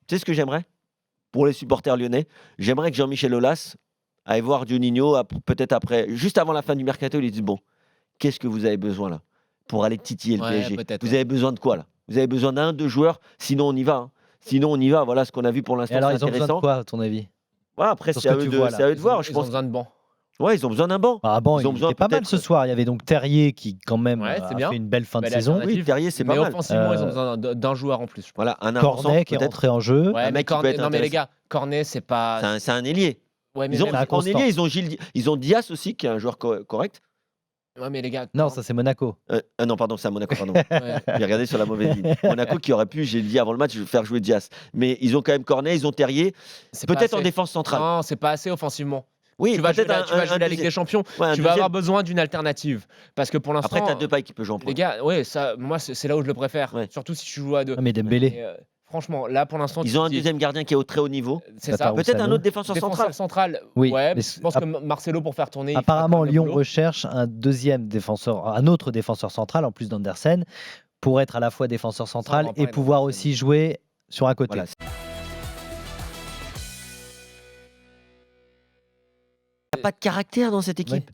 Tu sais ce que j'aimerais pour les supporters lyonnais? J'aimerais que Jean-Michel Aulas aille voir Juninho peut-être après, juste avant la fin du mercato, il lui dise bon, qu'est-ce que vous avez besoin là pour aller titiller le PSG? Vous avez besoin de quoi là? Vous avez besoin d'un, deux joueurs, sinon on y va. Hein. Sinon on y va. Voilà ce qu'on a vu pour l'instant. Et alors c'est ils ont besoin intéressant. de quoi à ton avis? Voilà, après c'est à eux de voir. Je Ils pense ont besoin de banc. Ouais, ils ont besoin d'un banc. Ah bon, ils ont il besoin était pas mal peut-être- ce soir. Il y avait donc Terrier qui quand même c'est a bien. fait une belle fin de Belle saison. alternative. Oui, Terrier, c'est pas Mais mal. offensivement, ils ont besoin d'un joueur en plus. Je pense. Voilà, un avant-centre Cornet qui est peut-être. rentré en jeu. Ouais, un mais mec qui peut Cornet, être non mais les intéressant. gars, Cornet c'est pas. C'est un ailier. Ouais, mais Ils ont même- un en constant. ailier, ils ont Dias aussi qui est un joueur correct. Ouais, mais les gars. Non, ça c'est Monaco. Non, pardon, c'est à Monaco, pardon. Ouais. J'ai regardé sur la mauvaise ligne. Monaco qui aurait pu, j'ai dit avant le match, faire jouer Dias. Mais ils ont quand même Cornet, ils ont Terrier. C'est pas Peut-être en assez. défense centrale. Non, c'est pas assez offensivement. Oui, Tu vas jouer peut-être la Ligue des deuxième. Champions. Ouais, un Tu vas avoir deuxième. besoin d'une alternative. Parce que pour l'instant. Après, tu as Depay qui peut jouer en Les pointe. gars, ouais, ça, moi, c'est là où je le préfère. Ouais. Surtout si tu joues à deux. Ah, mais Dembélé. Et, franchement, là, pour l'instant, Ils ont un deuxième gardien qui est au très haut niveau. C'est Tata ça. Roux. Peut-être un Rousseau. autre défenseur central. Oui, Oui, mais je pense que Marcelo, pour faire tourner. il fera Apparemment, quand même le Lyon boulot. recherche un autre défenseur central en plus d'Andersen pour être à la fois défenseur central on va en et parler pouvoir dans aussi jouer sur un côté. Voilà. Il n'y a pas de caractère dans cette équipe.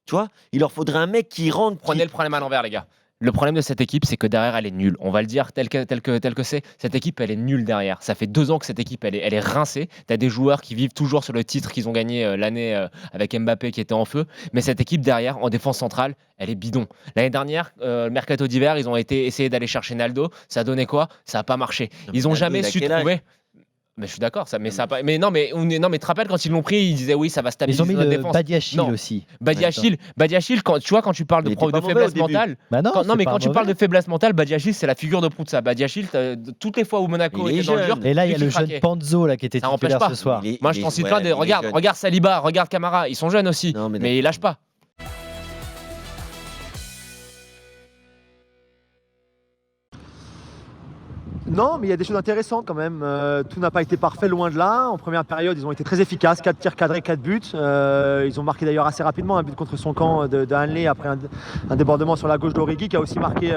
Tu vois, il leur faudrait un mec qui rentre. Prenez le problème à l'envers, les gars. Le problème de cette équipe, c'est que derrière, elle est nulle. On va le dire tel que c'est. Cette équipe, elle est nulle derrière. Ça fait 2 ans que cette équipe, elle est rincée. Tu as des joueurs qui vivent toujours sur le titre qu'ils ont gagné l'année avec Mbappé qui était en feu. Mais cette équipe derrière, en défense centrale, elle est bidon. L'année dernière, le mercato d'hiver, ils ont essayé d'aller chercher Naldo. Ça a donné quoi? Ça n'a pas marché. Ils n'ont Naldo, jamais il a su quel âge? trouver. Mais je suis d'accord, ça a pas. Mais non, mais tu te rappelles quand ils l'ont pris, ils disaient oui, ça va stabiliser Ils ont mis notre le défense. Badiachil Non. aussi. Badiachil, quand tu parles Mais de il était pas mauvais faiblesse au début. mentale, Bah non, non, mais c'est quand pas tu parles mauvais. de faiblesse mentale, Badiachil, c'est la figure de proue de ça. Badiachil, toutes les fois où Monaco Il est était dans le dur, jeune. Et là, il y a lui le qui jeune craquait. Panzo là, qui était Ça empêche titulaire pas. ce soir. Moi, je t'en cite plein. Regarde Saliba, regarde Camara, ils sont jeunes aussi, Non, mais mais ils lâchent pas. Non, mais il y a des choses intéressantes quand même. Tout n'a pas été parfait, loin de là. En première période, ils ont été très efficaces. 4 tirs cadrés, 4 buts. Ils ont marqué d'ailleurs assez rapidement un but contre son camp de Hanley après un débordement sur la gauche d'Origi qui a aussi marqué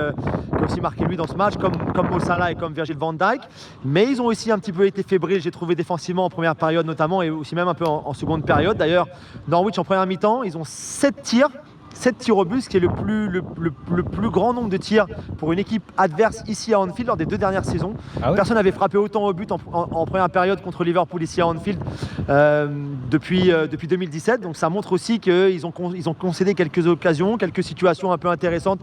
lui dans ce match, comme Mo Salah et comme Virgil van Dijk. Mais ils ont aussi un petit peu été fébriles, j'ai trouvé défensivement en première période notamment et aussi même un peu en seconde période. D'ailleurs, Norwich en première mi-temps, ils ont 7 tirs au but, ce qui est le plus grand nombre de tirs pour une équipe adverse ici à Anfield lors des 2 dernières saisons. Ah ouais. Personne n'avait frappé autant au but en première période contre Liverpool ici à Anfield depuis 2017. Donc ça montre aussi qu'ils ont concédé quelques occasions, quelques situations un peu intéressantes.